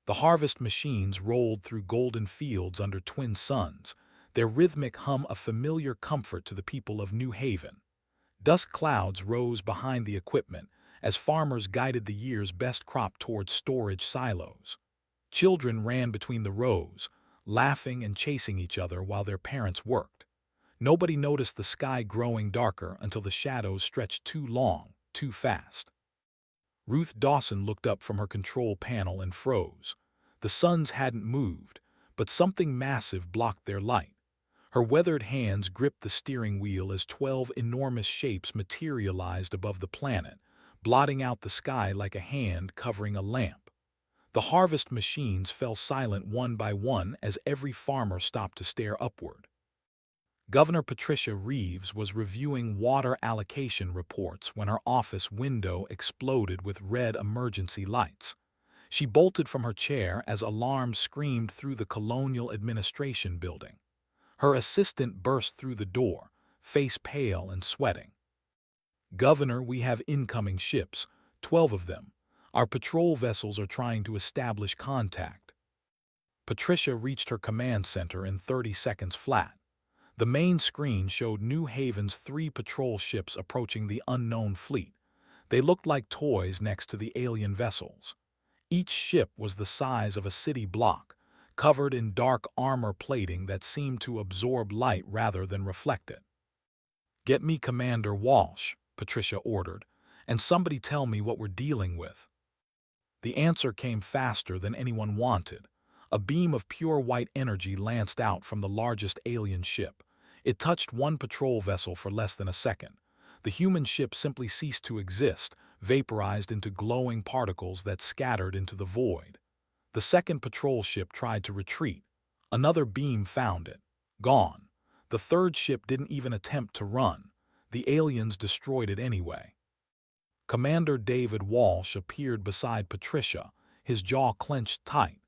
The harvest machines rolled through golden fields under twin suns, their rhythmic hum a familiar comfort to the people of New Haven. Dust clouds rose behind the equipment as farmers guided the year's best crop toward storage silos. Children ran between the rows, laughing and chasing each other while their parents worked. Nobody noticed the sky growing darker until the shadows stretched too long, too fast. Ruth Dawson looked up from her control panel and froze. The suns hadn't moved, but something massive blocked their light. Her weathered hands gripped the steering wheel as 12 enormous shapes materialized above the planet, blotting out the sky like a hand covering a lamp. The harvest machines fell silent one by one as every farmer stopped to stare upward. Governor Patricia Reeves was reviewing water allocation reports when her office window exploded with red emergency lights. She bolted from her chair as alarms screamed through the Colonial Administration building. Her assistant burst through the door, face pale and sweating. "Governor, we have incoming ships, 12 of them. Our patrol vessels are trying to establish contact." Patricia reached her command center in 30 seconds flat. The main screen showed New Haven's 3 patrol ships approaching the unknown fleet. They looked like toys next to the alien vessels. Each ship was the size of a city block, covered in dark armor plating that seemed to absorb light rather than reflect it. "Get me Commander Walsh," Patricia ordered, "and somebody tell me what we're dealing with." The answer came faster than anyone wanted. A beam of pure white energy lanced out from the largest alien ship. It touched one patrol vessel for less than a second. The human ship simply ceased to exist, vaporized into glowing particles that scattered into the void. The second patrol ship tried to retreat. Another beam found it. Gone. The third ship didn't even attempt to run. The aliens destroyed it anyway. Commander David Walsh appeared beside Patricia, his jaw clenched tight.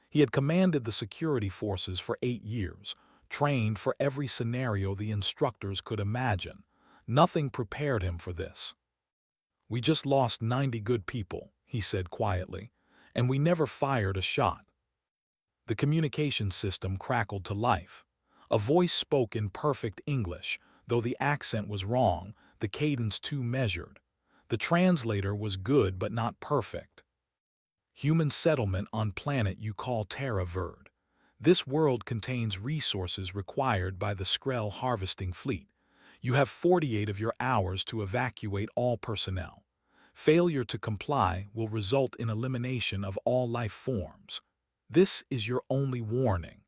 He had commanded the security forces for 8 years, trained for every scenario the instructors could imagine. Nothing prepared him for this. "We just lost 90 good people," he said quietly, "and we never fired a shot." The communication system crackled to life. A voice spoke in perfect English, though the accent was wrong, the cadence too measured. The translator was good but not perfect. "Human settlement on planet you call Terra Verde. This world contains resources required by the Skrell harvesting fleet. You have 48 of your hours to evacuate all personnel. Failure to comply will result in elimination of all life forms. This is your only warning."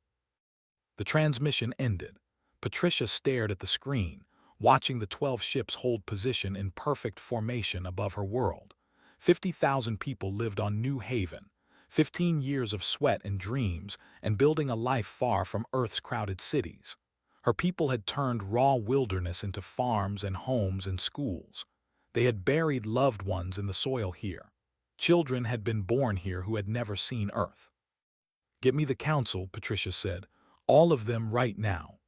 The transmission ended. Patricia stared at the screen, watching the 12 ships hold position in perfect formation above her world. 50,000 people lived on New Haven. 15 years of sweat and dreams, and building a life far from Earth's crowded cities. Her people had turned raw wilderness into farms and homes and schools. They had buried loved ones in the soil here. Children had been born here who had never seen Earth. "Get me the council," Patricia said. "All of them right now."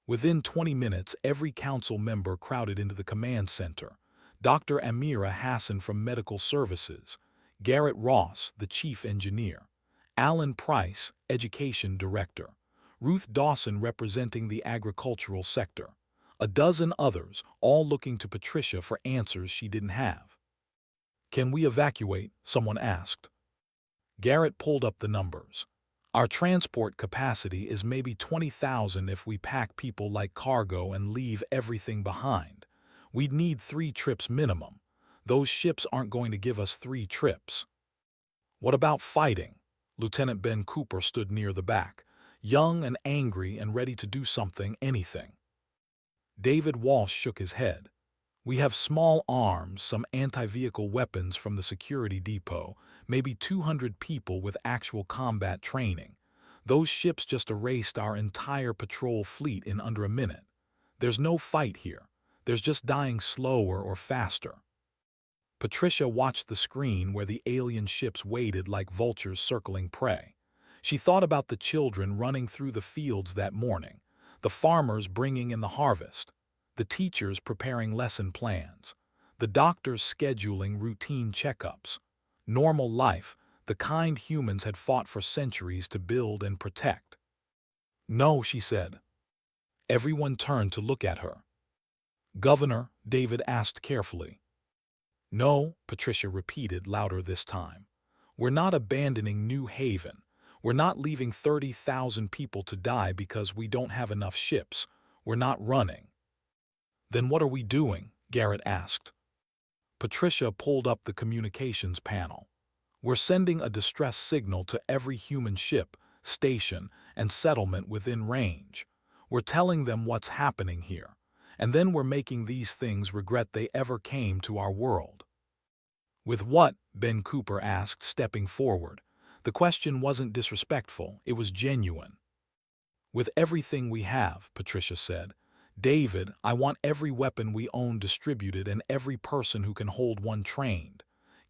Within 20 minutes, every council member crowded into the command center. Dr. Amira Hassan from Medical Services, Garrett Ross, the chief engineer, Alan Price, education director, Ruth Dawson representing the agricultural sector, a dozen others, all looking to Patricia for answers she didn't have. "Can we evacuate?" someone asked. Garrett pulled up the numbers. "Our transport capacity is maybe 20,000 if we pack people like cargo and leave everything behind. We'd need 3 trips minimum. Those ships aren't going to give us 3 trips." "What about fighting?" Lieutenant Ben Cooper stood near the back, young and angry and ready to do something, anything. David Walsh shook his head. "We have small arms, some anti-vehicle weapons from the security depot, maybe 200 people with actual combat training. Those ships just erased our entire patrol fleet in under a minute. There's no fight here. There's just dying slower or faster." Patricia watched the screen where the alien ships waited like vultures circling prey. She thought about the children running through the fields that morning, the farmers bringing in the harvest, the teachers preparing lesson plans, the doctors scheduling routine checkups. Normal life, the kind humans had fought for centuries to build and protect. "No," she said. Everyone turned to look at her. "Governor," David asked carefully. "No," Patricia repeated louder this time. "We're not abandoning New Haven. We're not leaving 30,000 people to die because we don't have enough ships. We're not running." "Then what are we doing?" Garrett asked. Patricia pulled up the communications panel. "We're sending a distress signal to every human ship, station, and settlement within range. We're telling them what's happening here, and then we're making these things regret they ever came to our world." "With what?" Ben Cooper asked, stepping forward. The question wasn't disrespectful, it was genuine. "With everything we have," Patricia said. "David, I want every weapon we own distributed and every person who can hold one trained.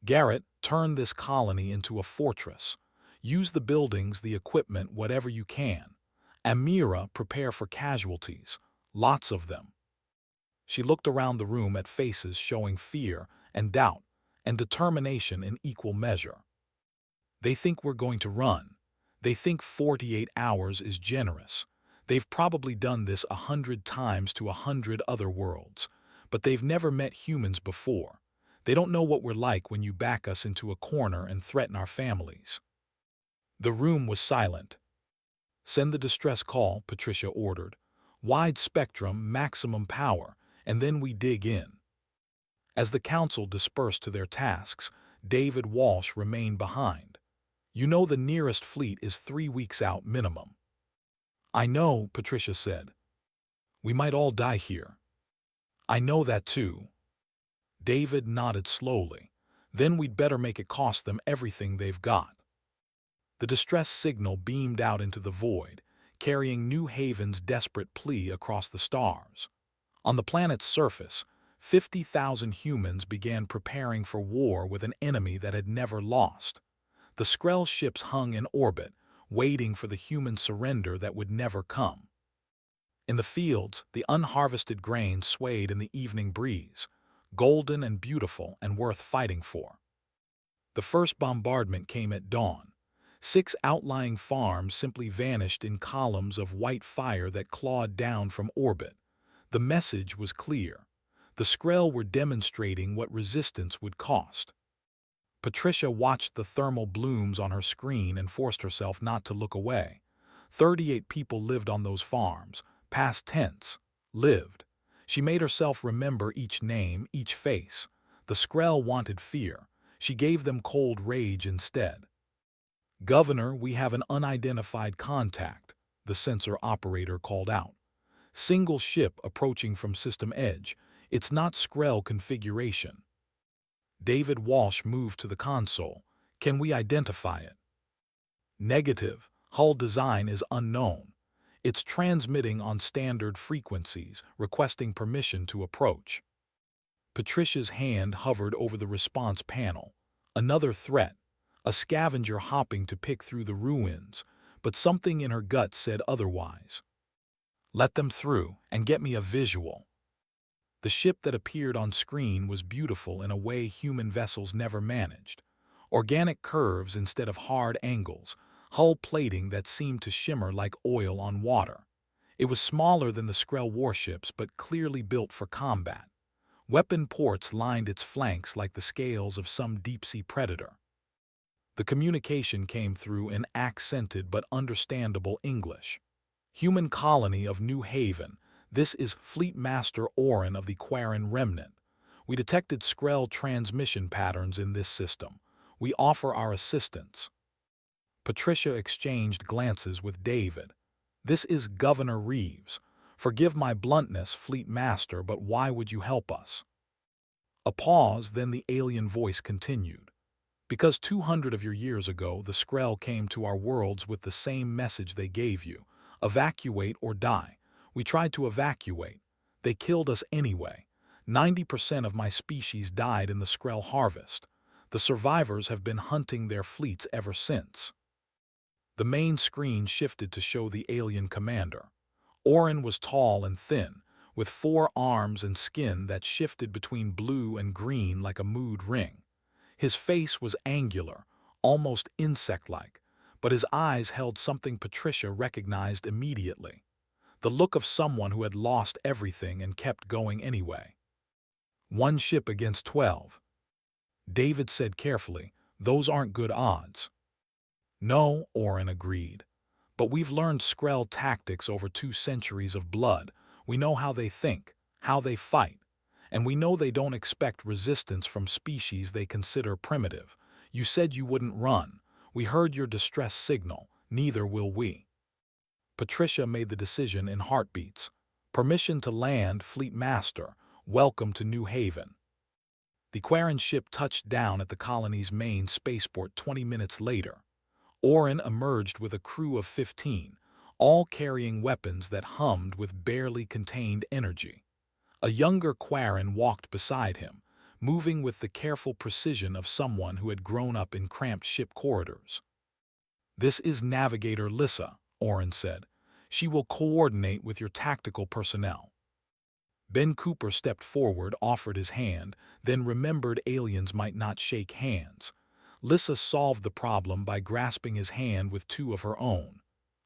Garrett, turn this colony into a fortress. Use the buildings, the equipment, whatever you can. Amira, prepare for casualties. Lots of them." She looked around the room at faces showing fear and doubt and determination in equal measure. "They think we're going to run. They think 48 hours is generous. They've probably done this 100 times to 100 other worlds, but they've never met humans before. They don't know what we're like when you back us into a corner and threaten our families." The room was silent. "Send the distress call," Patricia ordered. "Wide spectrum, maximum power, and then we dig in." As the council dispersed to their tasks, David Walsh remained behind. "You know the nearest fleet is 3 weeks out minimum." "I know," Patricia said. "We might all die here." "I know that too." David nodded slowly. "Then we'd better make it cost them everything they've got." The distress signal beamed out into the void, carrying New Haven's desperate plea across the stars. On the planet's surface, 50,000 humans began preparing for war with an enemy that had never lost. The Skrell ships hung in orbit, waiting for the human surrender that would never come. In the fields, the unharvested grain swayed in the evening breeze, golden and beautiful and worth fighting for. The first bombardment came at dawn. 6 outlying farms simply vanished in columns of white fire that clawed down from orbit. The message was clear. The Skrell were demonstrating what resistance would cost. Patricia watched the thermal blooms on her screen and forced herself not to look away. 38 people lived on those farms, past tense, lived. She made herself remember each name, each face. The Skrell wanted fear. She gave them cold rage instead. "Governor, we have an unidentified contact," the sensor operator called out. "Single ship approaching from system edge. It's not Skrell configuration." David Walsh moved to the console. "Can we identify it?" "Negative. Hull design is unknown. It's transmitting on standard frequencies, requesting permission to approach." Patricia's hand hovered over the response panel. Another threat. A scavenger hopping to pick through the ruins, but something in her gut said otherwise. "Let them through, and get me a visual." The ship that appeared on screen was beautiful in a way human vessels never managed. Organic curves instead of hard angles, hull plating that seemed to shimmer like oil on water. It was smaller than the Skrell warships, but clearly built for combat. Weapon ports lined its flanks like the scales of some deep-sea predator. The communication came through in accented but understandable English. "Human colony of New Haven. This is Fleet Master Oren of the Quarren Remnant. We detected Skrell transmission patterns in this system. We offer our assistance." Patricia exchanged glances with David. "This is Governor Reeves. Forgive my bluntness, Fleet Master, but why would you help us?" A pause, then the alien voice continued. "Because 200 of your years ago, the Skrell came to our worlds with the same message they gave you. Evacuate or die. We tried to evacuate. They killed us anyway. 90% of my species died in the Skrell harvest. The survivors have been hunting their fleets ever since." The main screen shifted to show the alien commander. Oren was tall and thin, with 4 arms and skin that shifted between blue and green like a mood ring. His face was angular, almost insect-like, but his eyes held something Patricia recognized immediately. The look of someone who had lost everything and kept going anyway. 1 ship against 12. David said carefully, those aren't good odds. No, Oren agreed. But we've learned Skrell tactics over 2 centuries of blood. We know how they think, how they fight, and we know they don't expect resistance from species they consider primitive. You said you wouldn't run. We heard your distress signal. Neither will we. Patricia made the decision in heartbeats. Permission to land, Fleet Master. Welcome to New Haven. The Quarren ship touched down at the colony's main spaceport 20 minutes later. Oren emerged with a crew of 15, all carrying weapons that hummed with barely contained energy. A younger Quarren walked beside him, moving with the careful precision of someone who had grown up in cramped ship corridors. This is Navigator Lissa, Oren said. She will coordinate with your tactical personnel. Ben Cooper stepped forward, offered his hand, then remembered aliens might not shake hands. Lissa solved the problem by grasping his hand with 2 of her own.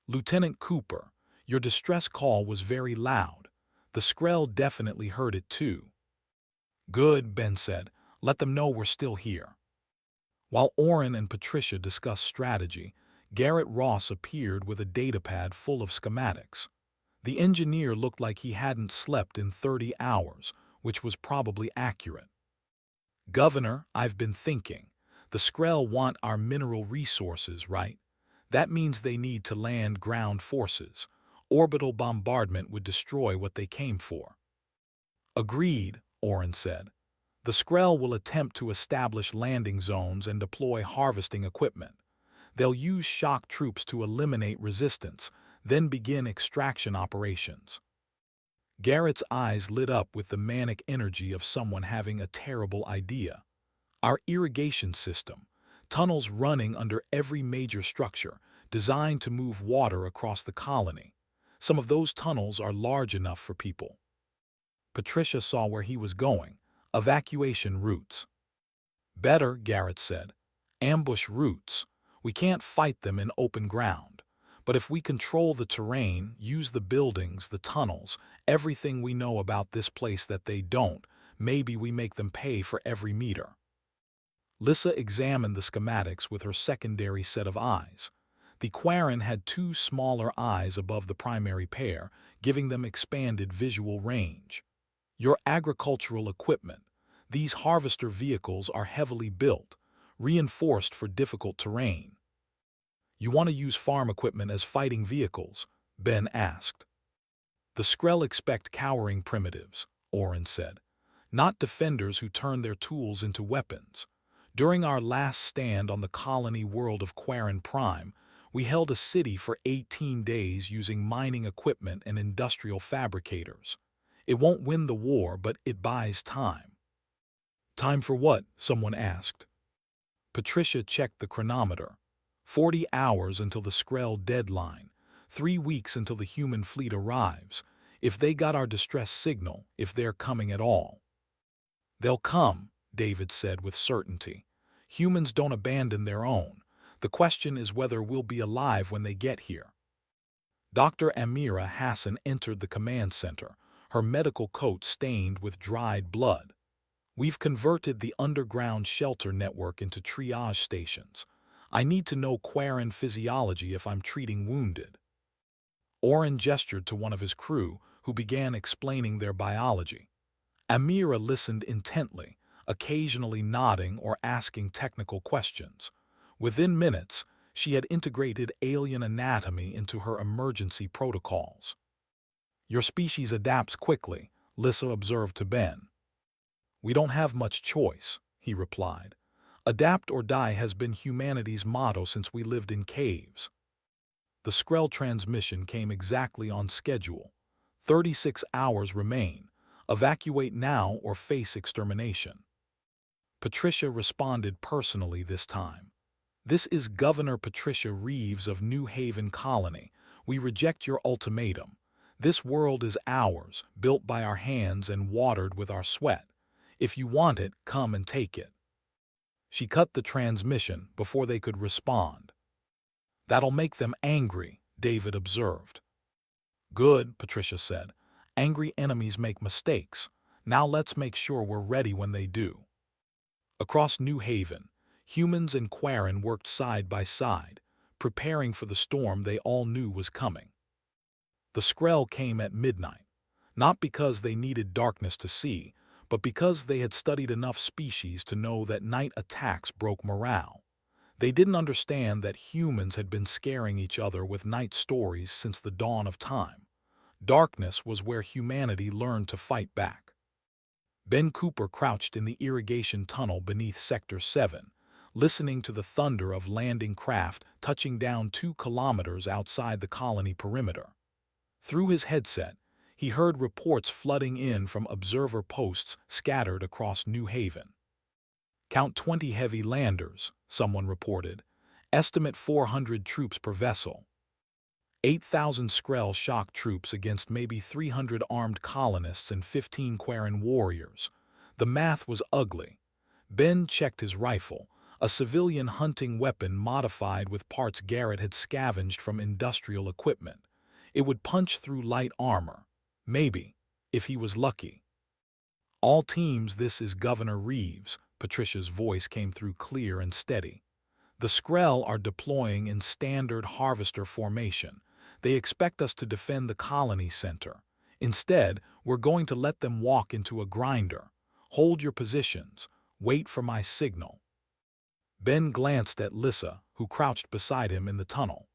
Lieutenant Cooper, your distress call was very loud. The Skrell definitely heard it too. Good, Ben said. Let them know we're still here. While Oren and Patricia discussed strategy, Garrett Ross appeared with a datapad full of schematics. The engineer looked like he hadn't slept in 30 hours, which was probably accurate. Governor, I've been thinking. The Skrell want our mineral resources, right? That means they need to land ground forces. Orbital bombardment would destroy what they came for. Agreed, Oren said. The Skrell will attempt to establish landing zones and deploy harvesting equipment. They'll use shock troops to eliminate resistance, then begin extraction operations. Garrett's eyes lit up with the manic energy of someone having a terrible idea. Our irrigation system, tunnels running under every major structure, designed to move water across the colony. Some of those tunnels are large enough for people. Patricia saw where he was going. Evacuation routes. Better, Garrett said. Ambush routes. We can't fight them in open ground. But if we control the terrain, use the buildings, the tunnels, everything we know about this place that they don't, maybe we make them pay for every meter. Lissa examined the schematics with her secondary set of eyes. The Quarren had 2 smaller eyes above the primary pair, giving them expanded visual range. Your agricultural equipment. These harvester vehicles are heavily built, reinforced for difficult terrain. You want to use farm equipment as fighting vehicles? Ben asked. The Skrell expect cowering primitives, Oren said, not defenders who turn their tools into weapons. During our last stand on the colony world of Quarren Prime, we held a city for 18 days using mining equipment and industrial fabricators. It won't win the war, but it buys time. Time for what? Someone asked. Patricia checked the chronometer. 40 hours until the Skrell deadline. 3 weeks until the human fleet arrives. If they got our distress signal, if they're coming at all. They'll come, David said with certainty. Humans don't abandon their own. The question is whether we'll be alive when they get here. Dr. Amira Hassan entered the command center, her medical coat stained with dried blood. We've converted the underground shelter network into triage stations. I need to know Quarren physiology if I'm treating wounded. Oren gestured to one of his crew, who began explaining their biology. Amira listened intently, occasionally nodding or asking technical questions. Within minutes, she had integrated alien anatomy into her emergency protocols. Your species adapts quickly, Lissa observed to Ben. We don't have much choice, he replied. Adapt or die has been humanity's motto since we lived in caves. The Skrell transmission came exactly on schedule. 36 hours remain. Evacuate now or face extermination. Patricia responded personally this time. This is Governor Patricia Reeves of New Haven Colony. We reject your ultimatum. This world is ours, built by our hands and watered with our sweat. If you want it, come and take it. She cut the transmission before they could respond. "That'll make them angry," David observed. "Good," Patricia said. "Angry enemies make mistakes. Now let's make sure we're ready when they do." Across New Haven, humans and Quarren worked side by side, preparing for the storm they all knew was coming. The Skrell came at midnight, not because they needed darkness to see, but because they had studied enough species to know that night attacks broke morale. They didn't understand that humans had been scaring each other with night stories since the dawn of time. Darkness was where humanity learned to fight back. Ben Cooper crouched in the irrigation tunnel beneath Sector 7, listening to the thunder of landing craft touching down 2 kilometers outside the colony perimeter. Through his headset, he heard reports flooding in from observer posts scattered across New Haven. "Count 20 heavy landers," someone reported. "Estimate 400 troops per vessel. 8,000 Skrell shock troops against maybe 300 armed colonists and 15 Quarren warriors." The math was ugly. Ben checked his rifle, a civilian hunting weapon modified with parts Garrett had scavenged from industrial equipment. It would punch through light armor. Maybe, if he was lucky. "All teams, this is Governor Reeves." Patricia's voice came through clear and steady. "The Skrell are deploying in standard harvester formation. They expect us to defend the colony center. Instead, we're going to let them walk into a grinder. Hold your positions. Wait for my signal." Ben glanced at Lissa, who crouched beside him in the tunnel.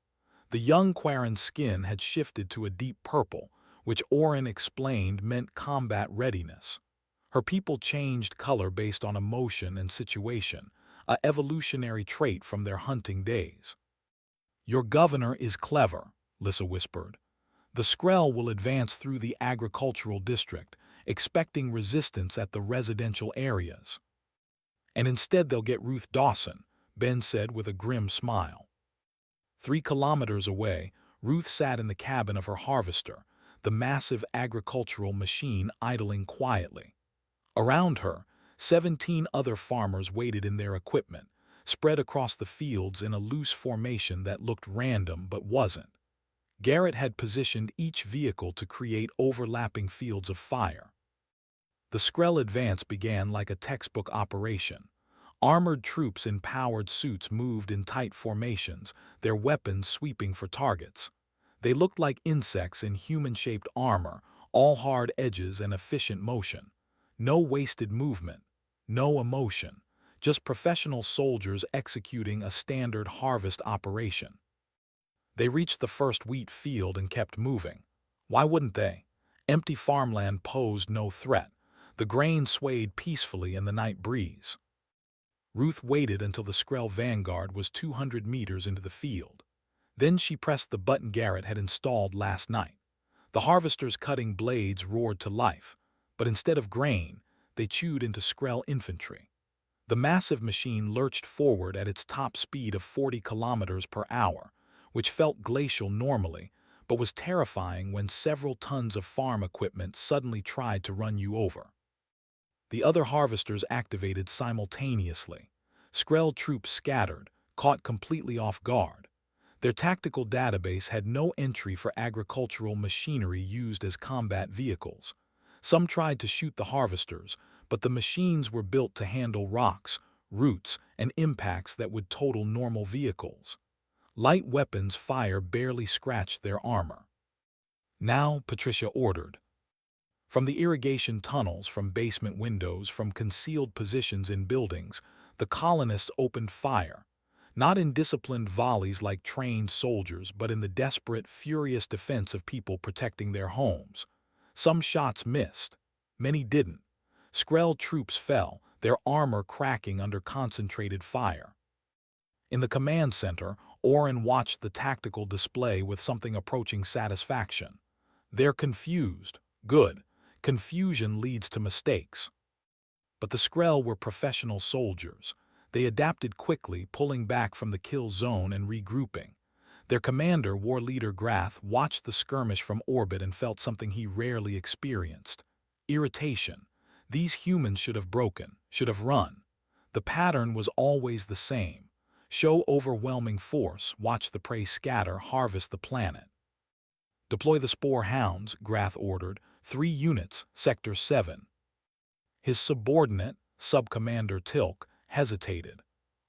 The young Quarren's skin had shifted to a deep purple, which Oren explained meant combat readiness. Her people changed color based on emotion and situation, a evolutionary trait from their hunting days. "Your governor is clever," Lissa whispered. "The Skrell will advance through the agricultural district, expecting resistance at the residential areas. And instead they'll get Ruth Dawson," Ben said with a grim smile. 3 kilometers away, Ruth sat in the cabin of her harvester, the massive agricultural machine idling quietly. Around her, 17 other farmers waited in their equipment, spread across the fields in a loose formation that looked random but wasn't. Garrett had positioned each vehicle to create overlapping fields of fire. The Skrell advance began like a textbook operation. Armored troops in powered suits moved in tight formations, their weapons sweeping for targets. They looked like insects in human-shaped armor, all hard edges and efficient motion. No wasted movement, no emotion, just professional soldiers executing a standard harvest operation. They reached the first wheat field and kept moving. Why wouldn't they? Empty farmland posed no threat. The grain swayed peacefully in the night breeze. Ruth waited until the Skrell vanguard was 200 meters into the field. Then she pressed the button Garrett had installed last night. The harvester's cutting blades roared to life, but instead of grain, they chewed into Skrell infantry. The massive machine lurched forward at its top speed of 40 kilometers per hour, which felt glacial normally, but was terrifying when several tons of farm equipment suddenly tried to run you over. The other harvesters activated simultaneously. Skrell troops scattered, caught completely off guard. Their tactical database had no entry for agricultural machinery used as combat vehicles. Some tried to shoot the harvesters, but the machines were built to handle rocks, roots, and impacts that would total normal vehicles. Light weapons fire barely scratched their armor. "Now," Patricia ordered. From the irrigation tunnels, from basement windows, from concealed positions in buildings, the colonists opened fire, not in disciplined volleys like trained soldiers, but in the desperate, furious defense of people protecting their homes. Some shots missed. Many didn't. Skrell troops fell, their armor cracking under concentrated fire. In the command center, Oren watched the tactical display with something approaching satisfaction. They're confused. Good. Confusion leads to mistakes. But the Skrell were professional soldiers. They adapted quickly, pulling back from the kill zone and regrouping. Their commander, War Leader Grath, watched the skirmish from orbit and felt something he rarely experienced: irritation. These humans should have broken, should have run. The pattern was always the same. Show overwhelming force, watch the prey scatter, harvest the planet. Deploy the spore hounds, Grath ordered. 3 units, Sector 7. His subordinate, Sub-Commander Tilk, hesitated.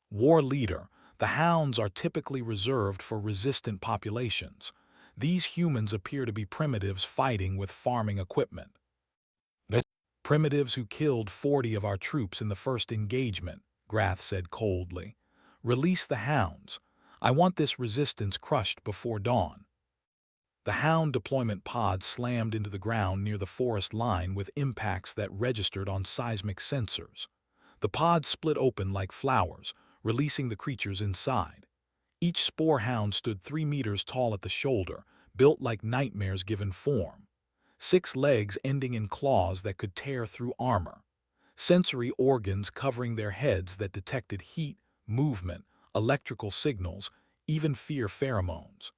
War leader, the hounds are typically reserved for resistant populations. These humans appear to be primitives fighting with farming equipment. The primitives who killed 40 of our troops in the first engagement, Grath said coldly. Release the hounds. I want this resistance crushed before dawn. The hound deployment pod slammed into the ground near the forest line with impacts that registered on seismic sensors. The pod split open like flowers, releasing the creatures inside. Each spore hound stood 3 meters tall at the shoulder, built like nightmares given form. 6 legs ending in claws that could tear through armor. Sensory organs covering their heads that detected heat, movement, electrical signals, even fear pheromones.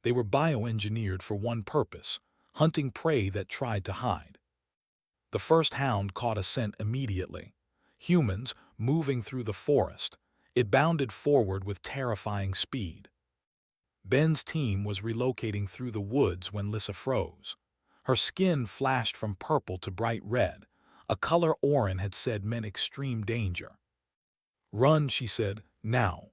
They were bioengineered for one purpose, hunting prey that tried to hide. The first hound caught a scent immediately. Humans, moving through the forest. It bounded forward with terrifying speed. Ben's team was relocating through the woods when Lissa froze. Her skin flashed from purple to bright red, a color Oren had said meant extreme danger. Run, she said, now.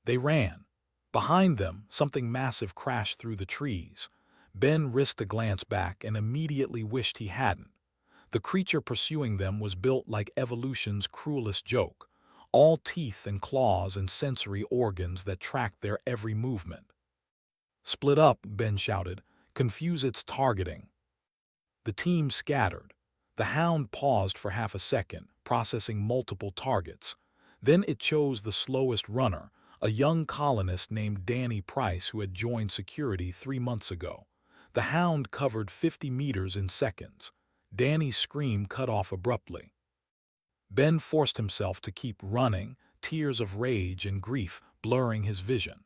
They ran. Behind them, something massive crashed through the trees. Ben risked a glance back and immediately wished he hadn't. The creature pursuing them was built like evolution's cruelest joke, all teeth and claws and sensory organs that tracked their every movement. Split up, Ben shouted. Confuse its targeting. The team scattered. The hound paused for half a second, processing multiple targets. Then it chose the slowest runner, a young colonist named Danny Price who had joined security 3 months ago. The hound covered 50 meters in seconds. Danny's scream cut off abruptly. Ben forced himself to keep running, tears of rage and grief blurring his vision.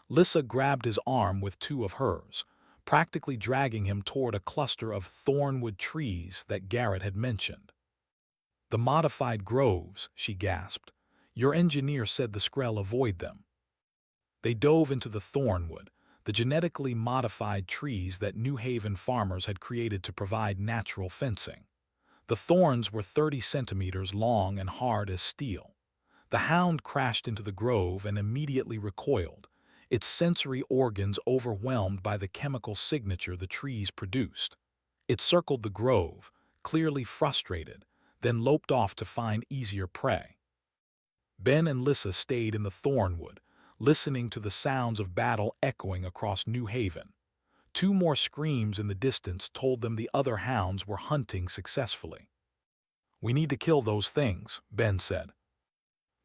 Lissa grabbed his arm with 2 of hers, practically dragging him toward a cluster of thornwood trees that Garrett had mentioned. The modified groves, she gasped. Your engineer said the Skrell avoid them. They dove into the thornwood, the genetically modified trees that New Haven farmers had created to provide natural fencing. The thorns were 30 centimeters long and hard as steel. The hound crashed into the grove and immediately recoiled, its sensory organs overwhelmed by the chemical signature the trees produced. It circled the grove, clearly frustrated, then loped off to find easier prey. Ben and Lissa stayed in the thornwood, listening to the sounds of battle echoing across New Haven. 2 more screams in the distance told them the other hounds were hunting successfully. We need to kill those things, Ben said.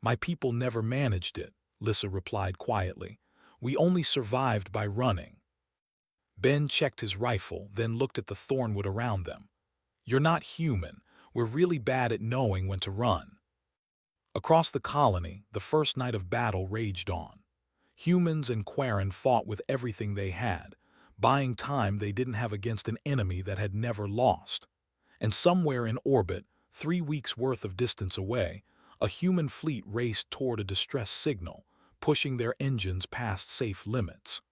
My people never managed it, Lissa replied quietly. We only survived by running. Ben checked his rifle, then looked at the thornwood around them. You're not human. We're really bad at knowing when to run. Across the colony, the first night of battle raged on. Humans and Quarren fought with everything they had, buying time they didn't have against an enemy that had never lost. And somewhere in orbit, 3 weeks' worth of distance away, a human fleet raced toward a distress signal, pushing their engines past safe limits.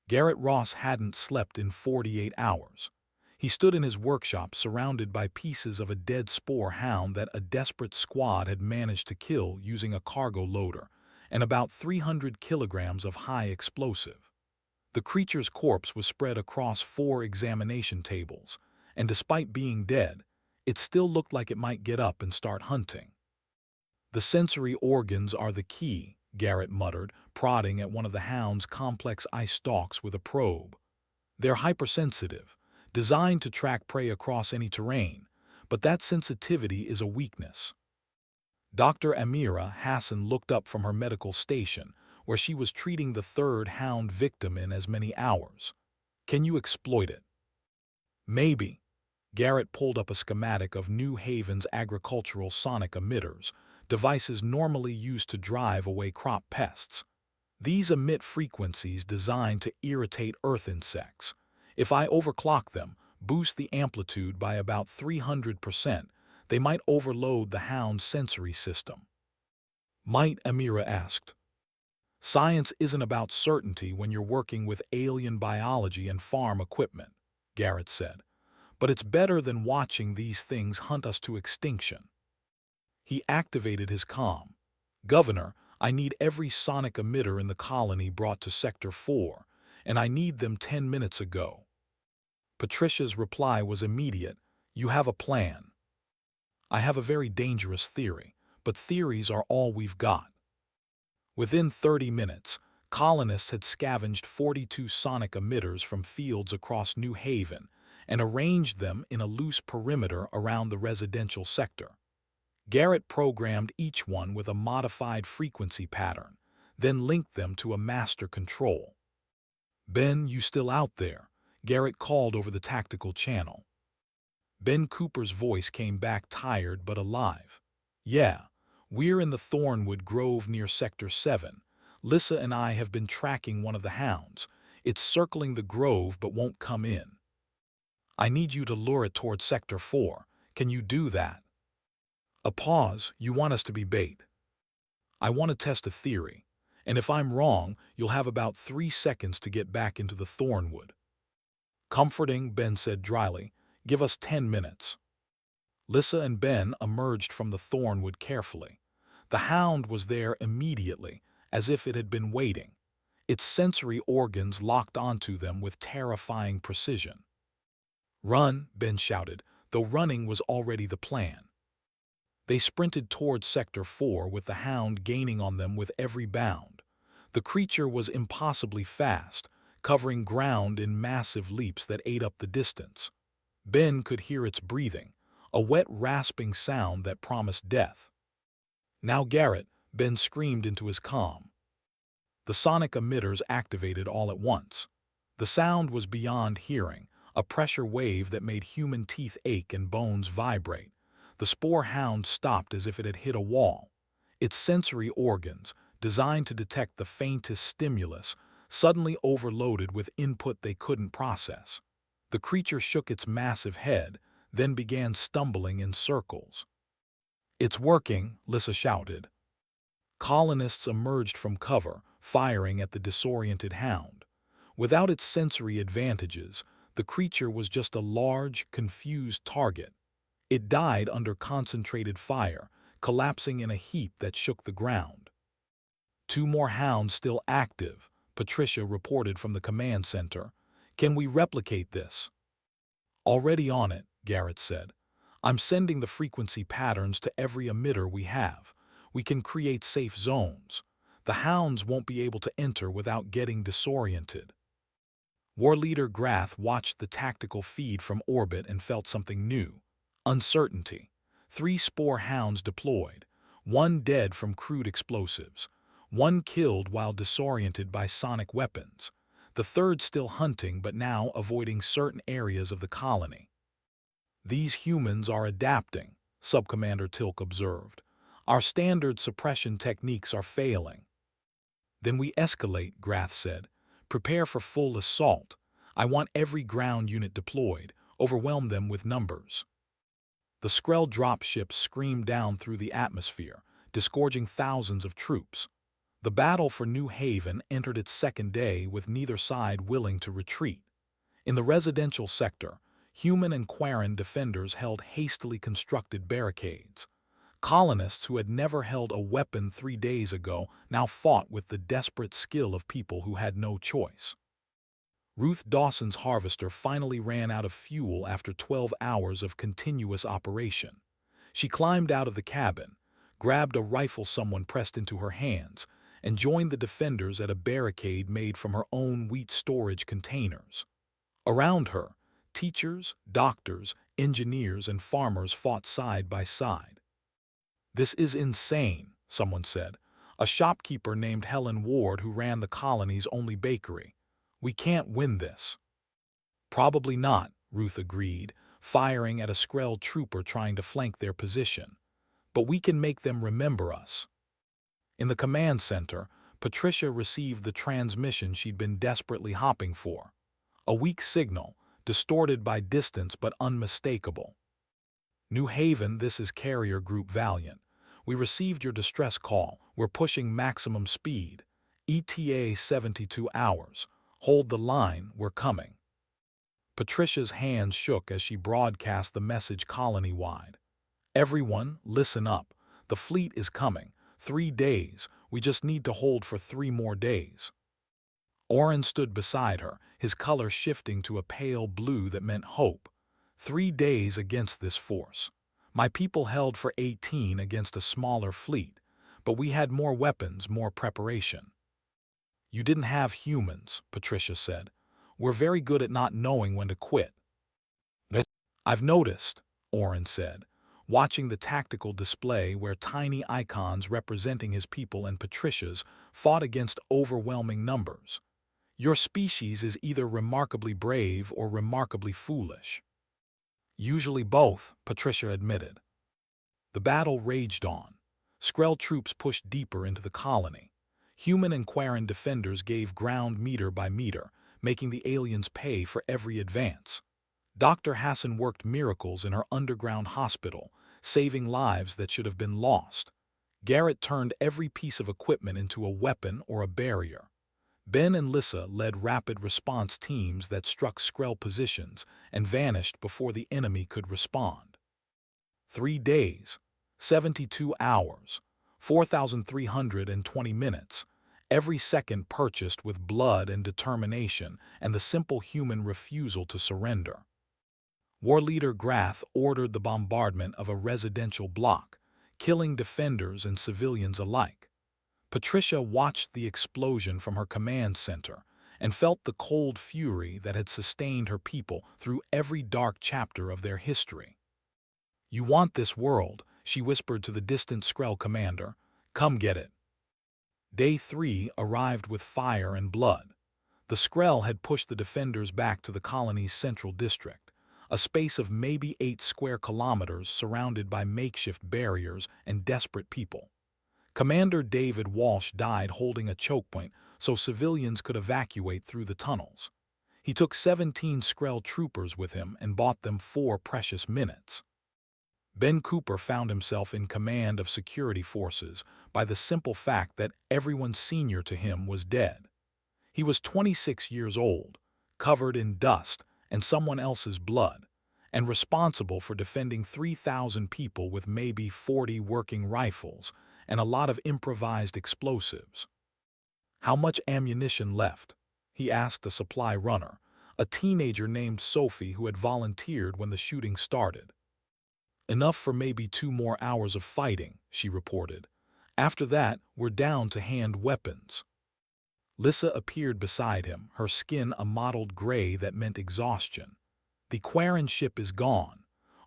Garrett Ross hadn't slept in 48 hours. He stood in his workshop surrounded by pieces of a dead spore hound that a desperate squad had managed to kill using a cargo loader, and about 300 kilograms of high explosive. The creature's corpse was spread across 4 examination tables, and despite being dead, it still looked like it might get up and start hunting. The sensory organs are the key, Garrett muttered, prodding at one of the hound's complex eye stalks with a probe. They're hypersensitive, designed to track prey across any terrain, but that sensitivity is a weakness. Dr. Amira Hassan looked up from her medical station, where she was treating the 3rd hound victim in as many hours. Can you exploit it? Maybe. Garrett pulled up a schematic of New Haven's agricultural sonic emitters, devices normally used to drive away crop pests. These emit frequencies designed to irritate earth insects. If I overclock them, boost the amplitude by about 300%, They might overload the hound's sensory system. Might, Amira asked. Science isn't about certainty when you're working with alien biology and farm equipment, Garrett said. But it's better than watching these things hunt us to extinction. He activated his comm. Governor, I need every sonic emitter in the colony brought to Sector 4, and I need them 10 minutes ago. Patricia's reply was immediate. You have a plan. I have a very dangerous theory, but theories are all we've got. Within 30 minutes, colonists had scavenged 42 sonic emitters from fields across New Haven and arranged them in a loose perimeter around the residential sector. Garrett programmed each one with a modified frequency pattern, then linked them to a master control. Ben, you still out there? Garrett called over the tactical channel. Ben Cooper's voice came back tired but alive. Yeah, we're in the Thornwood Grove near Sector 7. Lissa and I have been tracking one of the hounds. It's circling the grove but won't come in. I need you to lure it toward Sector 4. Can you do that? A pause. You want us to be bait. I want to test a theory, and if I'm wrong, you'll have about 3 seconds to get back into the Thornwood. Comforting, Ben said dryly. Give us 10 minutes. Lissa and Ben emerged from the Thornwood carefully. The hound was there immediately, as if it had been waiting. Its sensory organs locked onto them with terrifying precision. Run, Ben shouted, though running was already the plan. They sprinted towards Sector 4 with the hound gaining on them with every bound. The creature was impossibly fast, covering ground in massive leaps that ate up the distance. Ben could hear its breathing, a wet rasping sound that promised death. Now Garrett, Ben screamed into his comm. The sonic emitters activated all at once. The sound was beyond hearing, a pressure wave that made human teeth ache and bones vibrate. The spore hound stopped as if it had hit a wall. Its sensory organs, designed to detect the faintest stimulus, suddenly overloaded with input they couldn't process. The creature shook its massive head, then began stumbling in circles. It's working, Lissa shouted. Colonists emerged from cover, firing at the disoriented hound. Without its sensory advantages, the creature was just a large, confused target. It died under concentrated fire, collapsing in a heap that shook the ground. 2 more hounds still active, Patricia reported from the command center. Can we replicate this? Already on it, Garrett said. I'm sending the frequency patterns to every emitter we have. We can create safe zones. The hounds won't be able to enter without getting disoriented. War Leader Grath watched the tactical feed from orbit and felt something new. Uncertainty. 3 spore hounds deployed, 1 dead from crude explosives, 1 killed while disoriented by sonic weapons, the 3rd still hunting but now avoiding certain areas of the colony. These humans are adapting, Subcommander Tilk observed. Our standard suppression techniques are failing. Then we escalate, Grath said. Prepare for full assault. I want every ground unit deployed. Overwhelm them with numbers. The Skrell dropships screamed down through the atmosphere, disgorging thousands of troops. The battle for New Haven entered its 2nd day with neither side willing to retreat. In the residential sector, human and Quarren defenders held hastily constructed barricades. Colonists who had never held a weapon 3 days ago now fought with the desperate skill of people who had no choice. Ruth Dawson's harvester finally ran out of fuel after 12 hours of continuous operation. She climbed out of the cabin, grabbed a rifle someone pressed into her hands, and joined the defenders at a barricade made from her own wheat storage containers. Around her, teachers, doctors, engineers, and farmers fought side by side. This is insane, someone said. A shopkeeper named Helen Ward who ran the colony's only bakery. We can't win this. Probably not, Ruth agreed, firing at a Skrell trooper trying to flank their position. But we can make them remember us. In the command center, Patricia received the transmission she'd been desperately hopping for. A weak signal, distorted by distance but unmistakable. New Haven, this is Carrier Group Valiant. We received your distress call. We're pushing maximum speed. ETA 72 hours. Hold the line, we're coming. Patricia's hands shook as she broadcast the message colony-wide. Everyone, listen up. The fleet is coming. 3 days. We just need to hold for 3 more days. Oren stood beside her, his color shifting to a pale blue that meant hope. 3 days against this force. My people held for 18 against a smaller fleet, but we had more weapons, more preparation. You didn't have humans, Patricia said. We're very good at not knowing when to quit. I've noticed, Oren said, watching the tactical display where tiny icons representing his people and Patricia's fought against overwhelming numbers. Your species is either remarkably brave or remarkably foolish. Usually both, Patricia admitted. The battle raged on. Skrell troops pushed deeper into the colony. Human and Quarren defenders gave ground meter by meter, making the aliens pay for every advance. Dr. Hassan worked miracles in her underground hospital, saving lives that should have been lost. Garrett turned every piece of equipment into a weapon or a barrier. Ben and Lissa led rapid response teams that struck Skrell positions and vanished before the enemy could respond. 3 days, 72 hours, 4,320 minutes, every second purchased with blood and determination and the simple human refusal to surrender. War Leader Grath ordered the bombardment of a residential block, killing defenders and civilians alike. Patricia watched the explosion from her command center and felt the cold fury that had sustained her people through every dark chapter of their history. You want this world, she whispered to the distant Skrell commander. Come get it. Day 3 arrived with fire and blood. The Skrell had pushed the defenders back to the colony's central district, a space of maybe 8 square kilometers surrounded by makeshift barriers and desperate people. Commander David Walsh died holding a chokepoint so civilians could evacuate through the tunnels. He took 17 Skrell troopers with him and bought them 4 precious minutes. Ben Cooper found himself in command of security forces by the simple fact that everyone senior to him was dead. He was 26 years old, covered in dust and someone else's blood, and responsible for defending 3,000 people with maybe 40 working rifles and a lot of improvised explosives. How much ammunition left? He asked a supply runner, a teenager named Sophie who had volunteered when the shooting started. Enough for maybe 2 more hours of fighting, she reported. After that, we're down to hand weapons. Lissa appeared beside him, her skin a mottled gray that meant exhaustion. The Quarren ship is gone.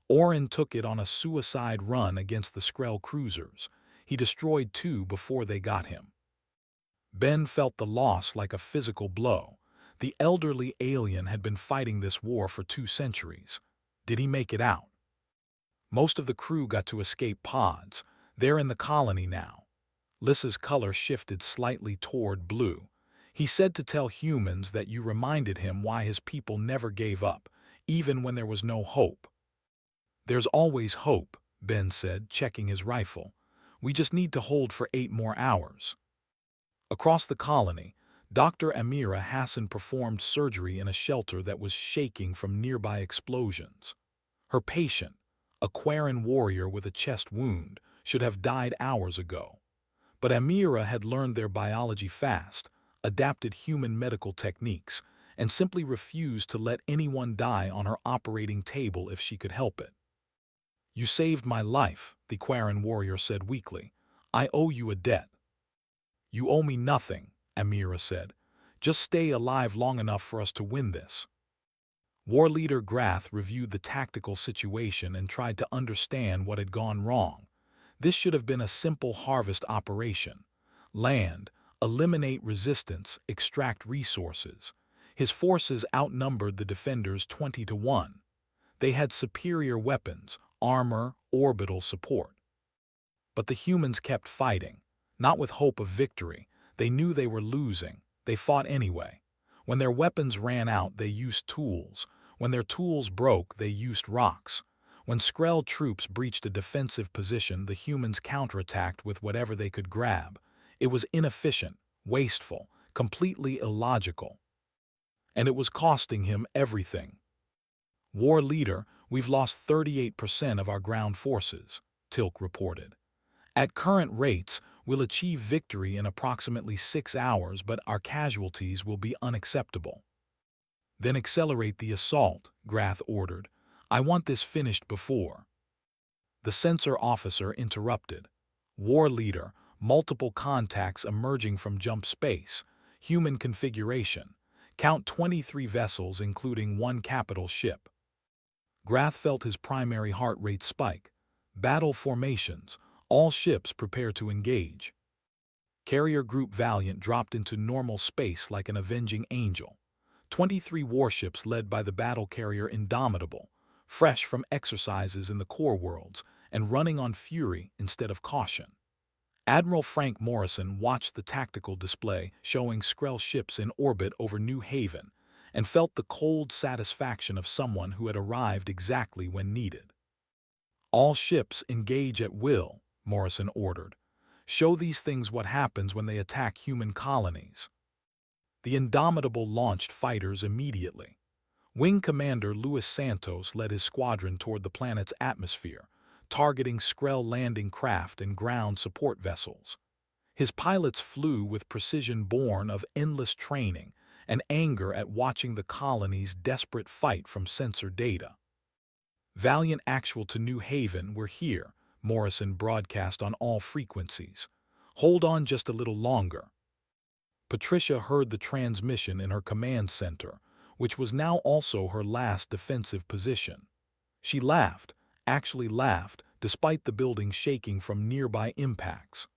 Oren took it on a suicide run against the Skrell cruisers. He destroyed 2 before they got him. Ben felt the loss like a physical blow. The elderly alien had been fighting this war for 2 centuries. Did he make it out? Most of the crew got to escape pods. They're in the colony now. Lissa's color shifted slightly toward blue. He said to tell humans that you reminded him why his people never gave up, even when there was no hope. There's always hope, Ben said, checking his rifle. We just need to hold for 8 more hours. Across the colony, Dr. Amira Hassan performed surgery in a shelter that was shaking from nearby explosions. Her patient, a Quarren warrior with a chest wound, should have died hours ago. But Amira had learned their biology fast, adapted human medical techniques, and simply refused to let anyone die on her operating table if she could help it. You saved my life, the Quarren warrior said weakly. I owe you a debt. You owe me nothing, Amira said. Just stay alive long enough for us to win this. War Leader Grath reviewed the tactical situation and tried to understand what had gone wrong. This should have been a simple harvest operation. Land, eliminate resistance, extract resources. His forces outnumbered the defenders 20 to 1. They had superior weapons, armor, orbital support. But the humans kept fighting, not with hope of victory. They knew they were losing. They fought anyway. When their weapons ran out, they used tools. When their tools broke, they used rocks. When Skrell troops breached a defensive position, the humans counterattacked with whatever they could grab. It was inefficient, wasteful, completely illogical. And it was costing him everything. War leader, we've lost 38% of our ground forces, Tilk reported. At current rates, we'll achieve victory in approximately 6 hours, but our casualties will be unacceptable. Then accelerate the assault, Grath ordered. I want this finished before. The sensor officer interrupted. War leader, multiple contacts emerging from jump space, human configuration. Count 23 vessels including one capital ship. Grath felt his primary heart rate spike. Battle formations. All ships prepare to engage. Carrier Group Valiant dropped into normal space like an avenging angel. 23 warships led by the battle carrier Indomitable, fresh from exercises in the core worlds and running on fury instead of caution. Admiral Frank Morrison watched the tactical display showing Skrell ships in orbit over New Haven and felt the cold satisfaction of someone who had arrived exactly when needed. All ships engage at will, Morrison ordered. Show these things what happens when they attack human colonies. The Indomitable launched fighters immediately. Wing Commander Luis Santos led his squadron toward the planet's atmosphere, targeting Skrell landing craft and ground support vessels. His pilots flew with precision born of endless training and anger at watching the colony's desperate fight from sensor data. Valiant actual to New Haven, we're here, Morrison broadcast on all frequencies. Hold on just a little longer. Patricia heard the transmission in her command center, which was now also her last defensive position. She laughed, actually laughed, despite the building shaking from nearby impacts.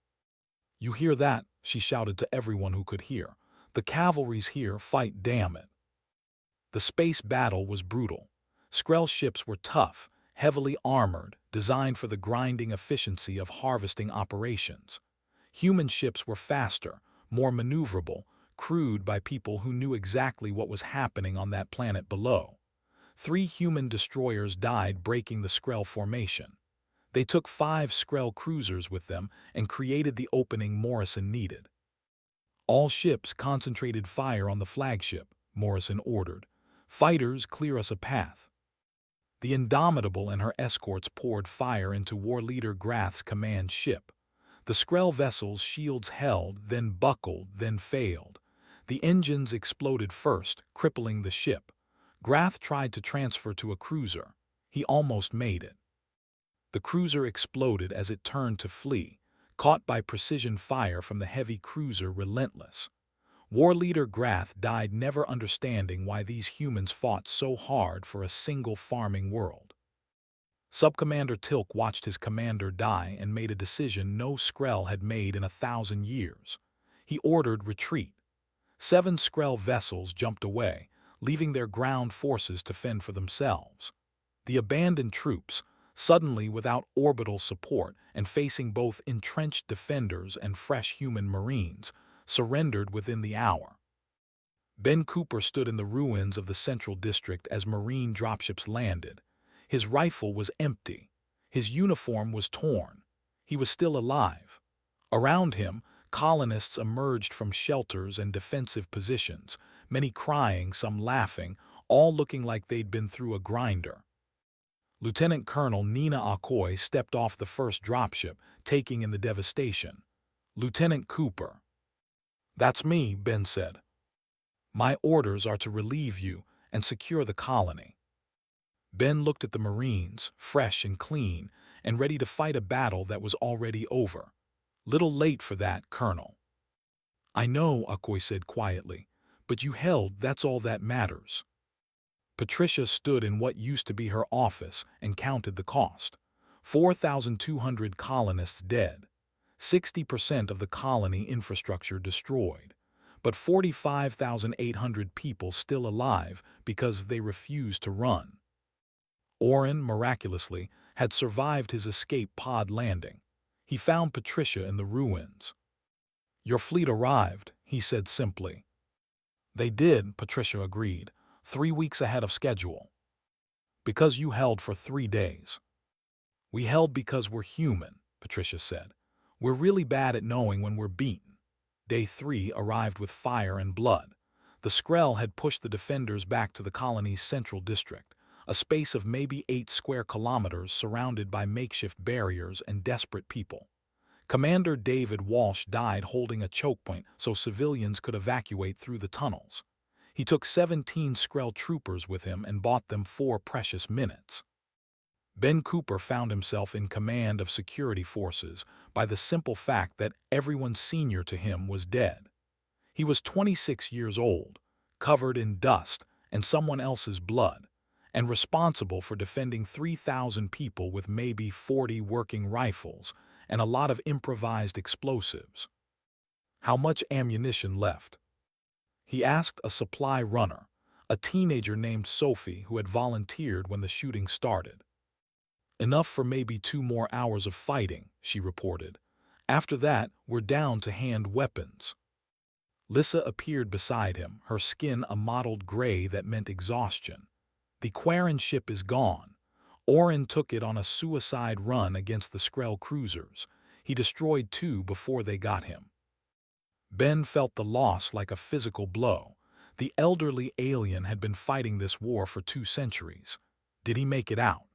You hear that? She shouted to everyone who could hear. The cavalry's here, fight, damn it. The space battle was brutal. Skrell ships were tough, heavily armored, designed for the grinding efficiency of harvesting operations. Human ships were faster, more maneuverable, crewed by people who knew exactly what was happening on that planet below. 3 human destroyers died breaking the Skrell formation. They took 5 Skrell cruisers with them and created the opening Morrison needed. All ships concentrated fire on the flagship, Morrison ordered. Fighters, clear us a path. The Indomitable and her escorts poured fire into War Leader Grath's command ship. The Skrell vessel's shields held, then buckled, then failed. The engines exploded first, crippling the ship. Grath tried to transfer to a cruiser. He almost made it. The cruiser exploded as it turned to flee, caught by precision fire from the heavy cruiser Relentless. War Leader Grath died never understanding why these humans fought so hard for a single farming world. Subcommander Tilk watched his commander die and made a decision no Skrell had made in 1,000 years. He ordered retreat. 7 Skrell vessels jumped away, leaving their ground forces to fend for themselves. The abandoned troops, suddenly without orbital support and facing both entrenched defenders and fresh human marines, surrendered within the hour. Ben Cooper stood in the ruins of the Central District as Marine dropships landed. His rifle was empty. His uniform was torn. He was still alive. Around him, colonists emerged from shelters and defensive positions, many crying, some laughing, all looking like they'd been through a grinder. Lieutenant Colonel Nina Akoy stepped off the first dropship, taking in the devastation. Lieutenant Cooper. That's me, Ben said. My orders are to relieve you and secure the colony. Ben looked at the Marines, fresh and clean, and ready to fight a battle that was already over. Little late for that, Colonel. I know, Akoy said quietly, but you held, that's all that matters. Patricia stood in what used to be her office and counted the cost. 4,200 colonists dead, 60% of the colony infrastructure destroyed, but 45,800 people still alive because they refused to run. Oren, miraculously, had survived his escape pod landing. He found Patricia in the ruins. Your fleet arrived, he said simply. They did, Patricia agreed, 3 weeks ahead of schedule. Because you held for 3 days. We held because we're human, Patricia said. We're really bad at knowing when we're beaten. Day 3 arrived with fire and blood. The Skrell had pushed the defenders back to the colony's central district, a space of maybe 8 square kilometers surrounded by makeshift barriers and desperate people. Commander David Walsh died holding a choke point so civilians could evacuate through the tunnels. He took 17 Skrell troopers with him and bought them 4 precious minutes. Ben Cooper found himself in command of security forces by the simple fact that everyone senior to him was dead. He was 26 years old, covered in dust and someone else's blood, and responsible for defending 3,000 people with maybe 40 working rifles and a lot of improvised explosives. How much ammunition left? He asked a supply runner, a teenager named Sophie who had volunteered when the shooting started. Enough for maybe 2 more hours of fighting, she reported. After that, we're down to hand weapons. Lissa appeared beside him, her skin a mottled gray that meant exhaustion. The Quarren ship is gone. Oren took it on a suicide run against the Skrell cruisers. He destroyed 2 before they got him. Ben felt the loss like a physical blow. The elderly alien had been fighting this war for 2 centuries. Did he make it out?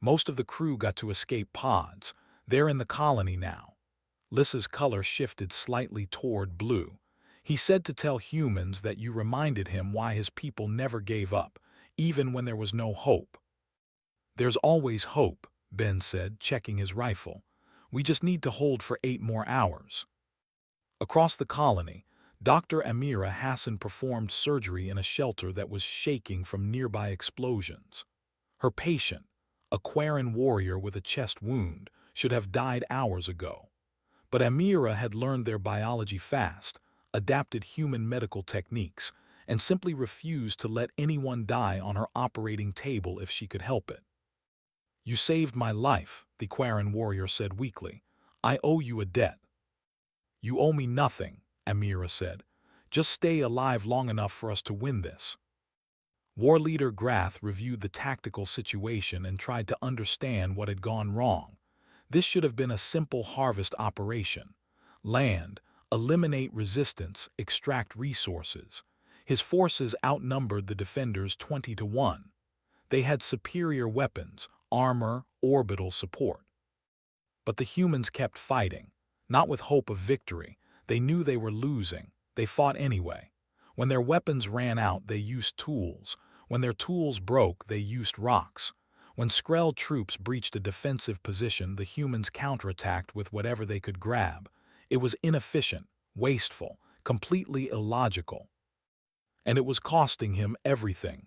Most of the crew got to escape pods. They're in the colony now. Lissa's color shifted slightly toward blue. He said to tell humans that you reminded him why his people never gave up, even when there was no hope. There's always hope, Ben said, checking his rifle. We just need to hold for 8 more hours. Across the colony, Dr. Amira Hassan performed surgery in a shelter that was shaking from nearby explosions. Her patient, a Quarren warrior with a chest wound, should have died hours ago. But Amira had learned their biology fast, adapted human medical techniques, and simply refused to let anyone die on her operating table if she could help it. You saved my life, the Quarren warrior said weakly. I owe you a debt. You owe me nothing, Amira said. Just stay alive long enough for us to win this. War leader Grath reviewed the tactical situation and tried to understand what had gone wrong. This should have been a simple harvest operation. Land, eliminate resistance, extract resources. His forces outnumbered the defenders 20 to 1. They had superior weapons, armor, orbital support. But the humans kept fighting, not with hope of victory. They knew they were losing. They fought anyway. When their weapons ran out, they used tools. When their tools broke, they used rocks. When Skrell troops breached a defensive position, the humans counterattacked with whatever they could grab. It was inefficient, wasteful, completely illogical. And it was costing him everything.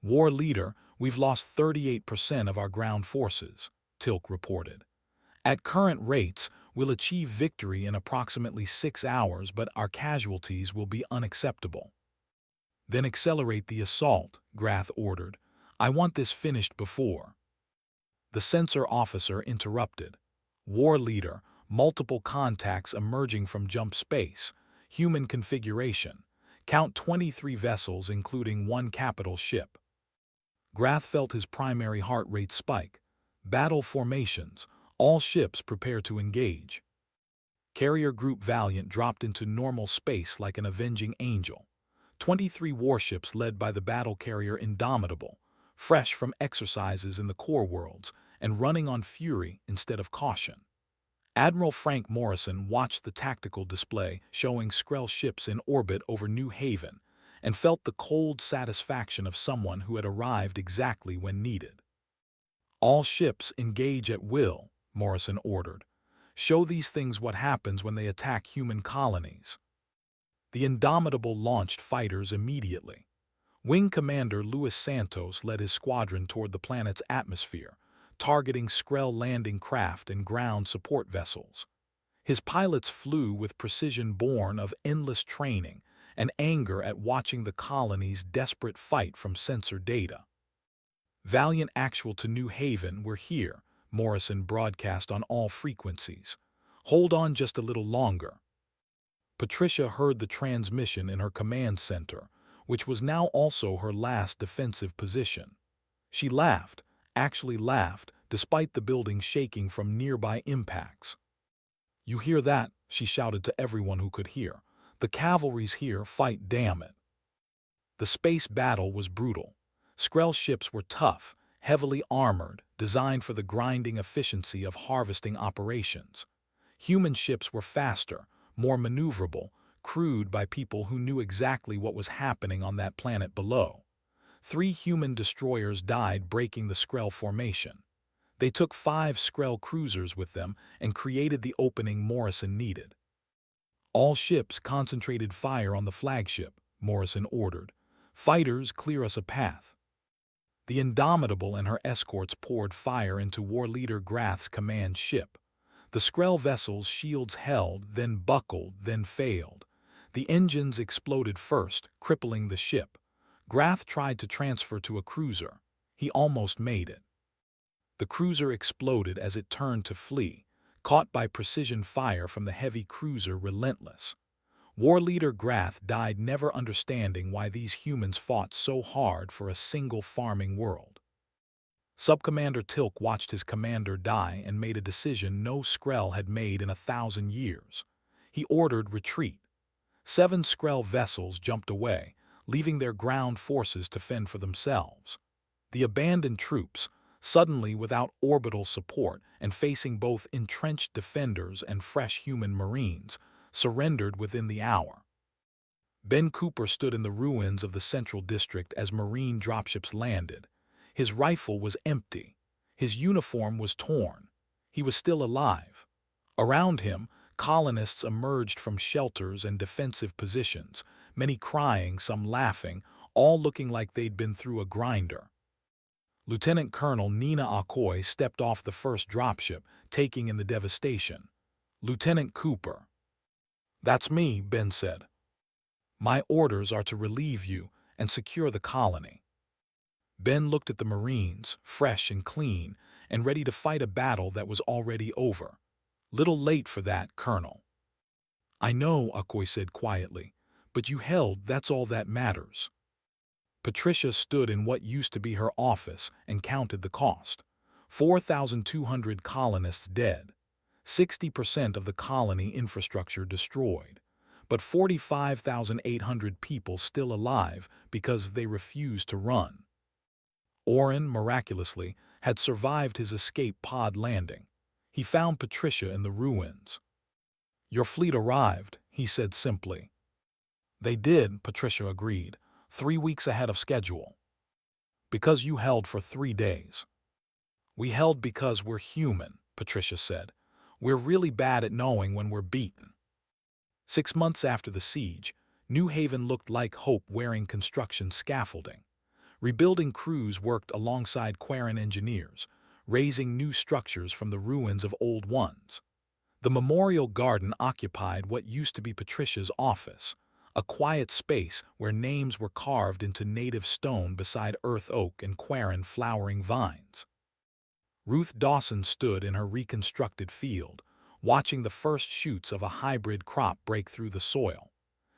War leader, we've lost 38% of our ground forces, Tilk reported. At current rates, we'll achieve victory in approximately 6 hours, but our casualties will be unacceptable. Then accelerate the assault, Grath ordered. I want this finished before. The sensor officer interrupted. War leader, multiple contacts emerging from jump space. Human configuration. Count 23 vessels including 1 capital ship. Grath felt his primary heart rate spike. Battle formations. All ships prepare to engage. Carrier Group Valiant dropped into normal space like an avenging angel. 23 warships led by the battle carrier Indomitable, fresh from exercises in the core worlds and running on fury instead of caution. Admiral Frank Morrison watched the tactical display showing Skrell ships in orbit over New Haven and felt the cold satisfaction of someone who had arrived exactly when needed. All ships engage at will, Morrison ordered. Show these things what happens when they attack human colonies. The Indomitable launched fighters immediately. Wing Commander Luis Santos led his squadron toward the planet's atmosphere, targeting Skrell landing craft and ground support vessels. His pilots flew with precision born of endless training and anger at watching the colony's desperate fight from sensor data. Valiant actual to New Haven, we're here, Morrison broadcast on all frequencies. Hold on just a little longer. Patricia heard the transmission in her command center, which was now also her last defensive position. She laughed, actually laughed, despite the building shaking from nearby impacts. "You hear that?" she shouted to everyone who could hear. "The cavalry's here, fight, damn it." The space battle was brutal. Skrull ships were tough, heavily armored, designed for the grinding efficiency of harvesting operations. Human ships were faster, more maneuverable, crewed by people who knew exactly what was happening on that planet below. 3 human destroyers died breaking the Skrull formation. They took 5 Skrull cruisers with them and created the opening Morrison needed. "All ships concentrated fire on the flagship," Morrison ordered. "Fighters, clear us a path." The Indomitable and her escorts poured fire into War Leader Grath's command ship. The Skrull vessel's shields held, then buckled, then failed. The engines exploded first, crippling the ship. Grath tried to transfer to a cruiser. He almost made it. The cruiser exploded as it turned to flee, caught by precision fire from the heavy cruiser Relentless. War Leader Grath died never understanding why these humans fought so hard for a single farming world. Subcommander Tilk watched his commander die and made a decision no Skrull had made in 1,000 years. He ordered retreat. 7 Skrull vessels jumped away, leaving their ground forces to fend for themselves. The abandoned troops, suddenly without orbital support and facing both entrenched defenders and fresh human marines, surrendered within the hour. Ben Cooper stood in the ruins of the Central District as Marine dropships landed. His rifle was empty. His uniform was torn. He was still alive. Around him, colonists emerged from shelters and defensive positions, many crying, some laughing, all looking like they'd been through a grinder. Lieutenant Colonel Nina Akoy stepped off the first dropship, taking in the devastation. "Lieutenant Cooper." "That's me," Ben said. "My orders are to relieve you and secure the colony." Ben looked at the Marines, fresh and clean, and ready to fight a battle that was already over. "Little late for that, Colonel." "I know," Akoy said quietly, "but you held, that's all that matters." Patricia stood in what used to be her office and counted the cost. 4,200 colonists dead. 60% of the colony infrastructure destroyed. But 45,800 people still alive because they refused to run. Oren, miraculously, had survived his escape pod landing. He found Patricia in the ruins. "Your fleet arrived," he said simply. "They did," Patricia agreed, 3 weeks ahead of schedule. "Because you held for 3 days." "We held because we're human," Patricia said. "We're really bad at knowing when we're beaten." 6 months after the siege, New Haven looked like hope wearing construction scaffolding. Rebuilding crews worked alongside Quarren engineers, raising new structures from the ruins of old ones. The Memorial Garden occupied what used to be Patricia's office, a quiet space where names were carved into native stone beside earth oak and Quarren flowering vines. Ruth Dawson stood in her reconstructed field, watching the first shoots of a hybrid crop break through the soil.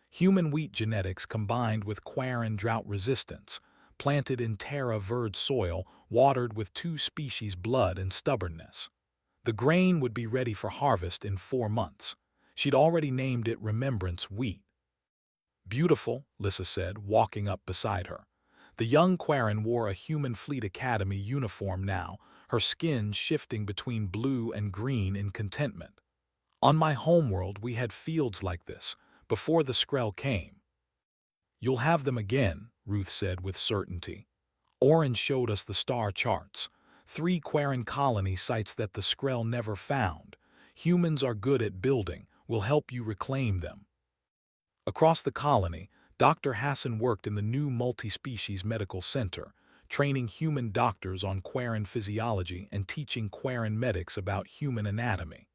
Human wheat genetics combined with Quarren drought resistance, planted in Terra Verde soil watered with 2 species blood and stubbornness. The grain would be ready for harvest in 4 months. She'd already named it Remembrance Wheat. "Beautiful," Lissa said, walking up beside her. The young Quarren wore a Human Fleet Academy uniform now, her skin shifting between blue and green in contentment. "On my homeworld we had fields like this, before the Skrull came." "You'll have them again," Ruth said with certainty. Oren showed us the star charts. 3 Quarren colony sites that the Skrull never found. Humans are good at building. We'll help you reclaim them. Across the colony, Dr. Hassan worked in the new multi-species medical center, training human doctors on Quarren physiology and teaching Quarren medics about human anatomy.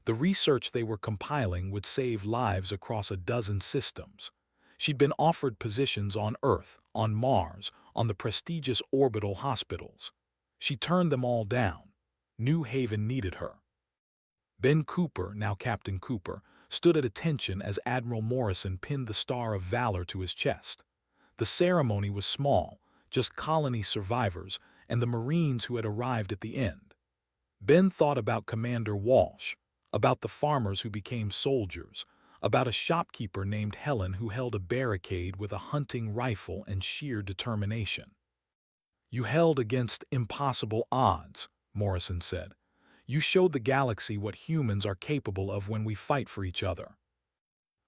The research they were compiling would save lives across a dozen systems. She'd been offered positions on Earth, on Mars, on the prestigious orbital hospitals. She turned them all down. New Haven needed her. Ben Cooper, now Captain Cooper, stood at attention as Admiral Morrison pinned the Star of Valor to his chest. The ceremony was small, just colony survivors, and the Marines who had arrived at the end. Ben thought about Commander Walsh, about the farmers who became soldiers, about a shopkeeper named Helen who held a barricade with a hunting rifle and sheer determination. "You held against impossible odds," Morrison said. "You showed the galaxy what humans are capable of when we fight for each other."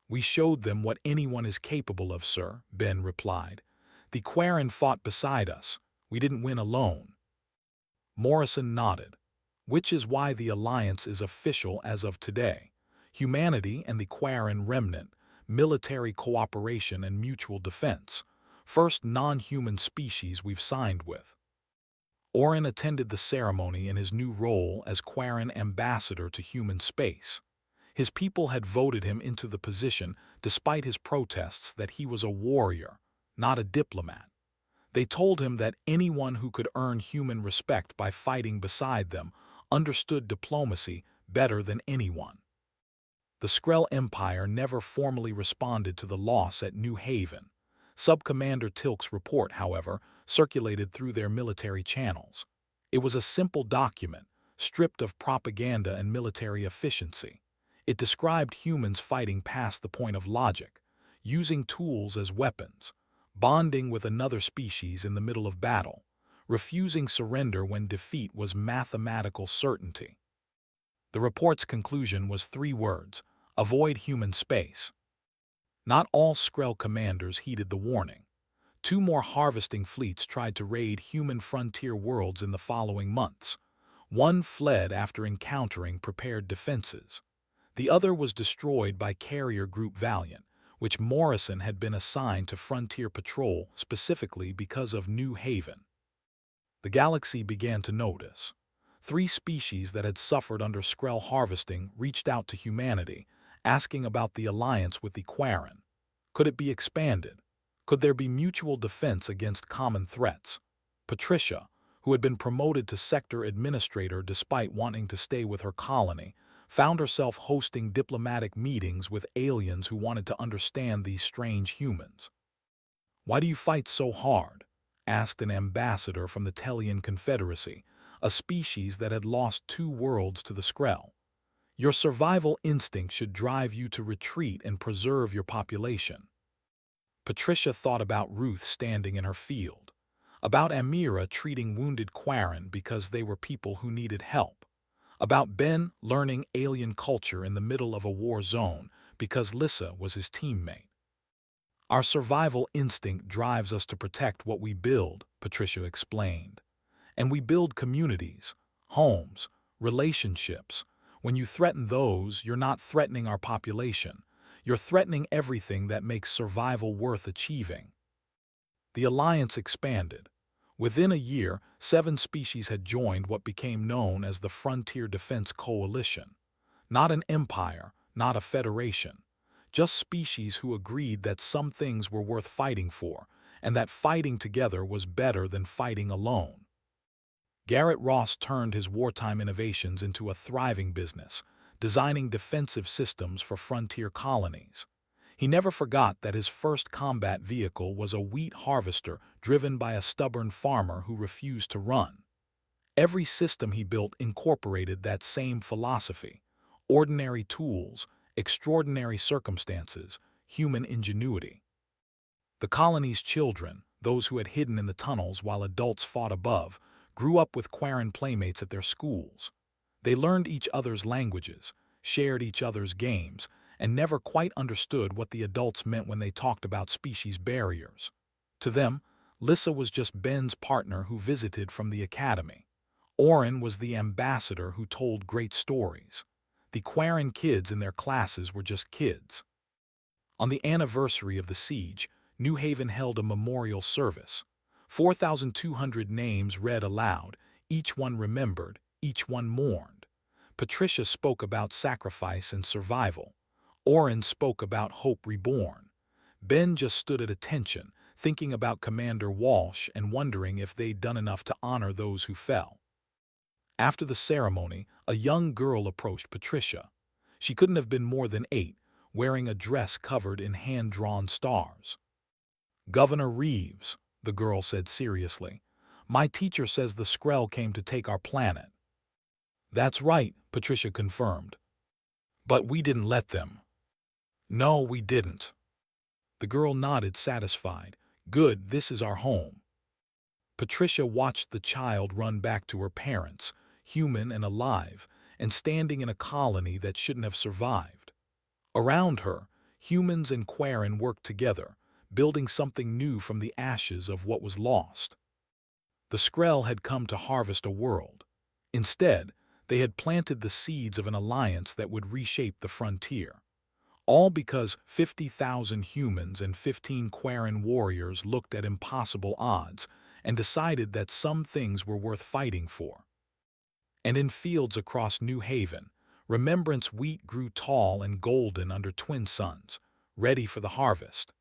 "We showed them what anyone is capable of, sir," Ben replied. "The Quarren fought beside us. We didn't win alone." Morrison nodded. "Which is why the alliance is official as of today. Humanity and the Quarren remnant, military cooperation and mutual defense. First non-human species we've signed with." Oren attended the ceremony in his new role as Quarren ambassador to human space. His people had voted him into the position despite his protests that he was a warrior, not a diplomat. They told him that anyone who could earn human respect by fighting beside them understood diplomacy better than anyone. The Skrell Empire never formally responded to the loss at New Haven. Sub-Commander Tilk's report, however, circulated through their military channels. It was a simple document, stripped of propaganda and military efficiency. It described humans fighting past the point of logic, using tools as weapons, bonding with another species in the middle of battle, refusing surrender when defeat was mathematical certainty. The report's conclusion was 3 words: avoid human space. Not all Skrell commanders heeded the warning. 2 more harvesting fleets tried to raid human frontier worlds in the following months. One fled after encountering prepared defenses. The other was destroyed by carrier group Valiant, which Morrison had been assigned to frontier patrol specifically because of New Haven. The galaxy began to notice. 3 species that had suffered under Skrell harvesting reached out to humanity, asking about the alliance with the Quarren. Could it be expanded? Could there be mutual defense against common threats? Patricia, who had been promoted to sector administrator despite wanting to stay with her colony, found herself hosting diplomatic meetings with aliens who wanted to understand these strange humans. "Why do you fight so hard?" asked an ambassador from the Tellian Confederacy, a species that had lost 2 worlds to the Skrell. "Your survival instinct should drive you to retreat and preserve your population." Patricia thought about Ruth standing in her field, about Amira treating wounded Quarren because they were people who needed help, about Ben learning alien culture in the middle of a war zone because Lissa was his teammate. "Our survival instinct drives us to protect what we build," Patricia explained. "And we build communities, homes, relationships. When you threaten those, you're not threatening our population. You're threatening everything that makes survival worth achieving." The alliance expanded. Within a year, 7 species had joined what became known as the Frontier Defense Coalition. Not an empire, not a federation. Just species who agreed that some things were worth fighting for, and that fighting together was better than fighting alone. Garrett Ross turned his wartime innovations into a thriving business, designing defensive systems for frontier colonies. He never forgot that his first combat vehicle was a wheat harvester driven by a stubborn farmer who refused to run. Every system he built incorporated that same philosophy: ordinary tools, extraordinary circumstances, human ingenuity. The colony's children, those who had hidden in the tunnels while adults fought above, grew up with Quarren playmates at their schools. They learned each other's languages, shared each other's games, and never quite understood what the adults meant when they talked about species barriers. To them, Lissa was just Ben's partner who visited from the academy. Oren was the ambassador who told great stories. The Quarren kids in their classes were just kids. On the anniversary of the siege, New Haven held a memorial service. 4,200 names read aloud, each one remembered, each one mourned. Patricia spoke about sacrifice and survival. Oren spoke about hope reborn. Ben just stood at attention, thinking about Commander Walsh and wondering if they'd done enough to honor those who fell. After the ceremony, a young girl approached Patricia. She couldn't have been more than 8, wearing a dress covered in hand-drawn stars. "Governor Reeves," the girl said seriously, My teacher says the Skrell came to take our planet. That's right, Patricia confirmed. But we didn't let them. No, we didn't. The girl nodded, satisfied. Good, this is our home. Patricia watched the child run back to her parents, human and alive, and standing in a colony that shouldn't have survived. Around her, humans and Quarren worked together, building something new from the ashes of what was lost. The Skrell had come to harvest a world. Instead, they had planted the seeds of an alliance that would reshape the frontier. All because 50,000 humans and 15 Quarren warriors looked at impossible odds and decided that some things were worth fighting for. And in fields across New Haven, remembrance wheat grew tall and golden under twin suns, ready for the harvest.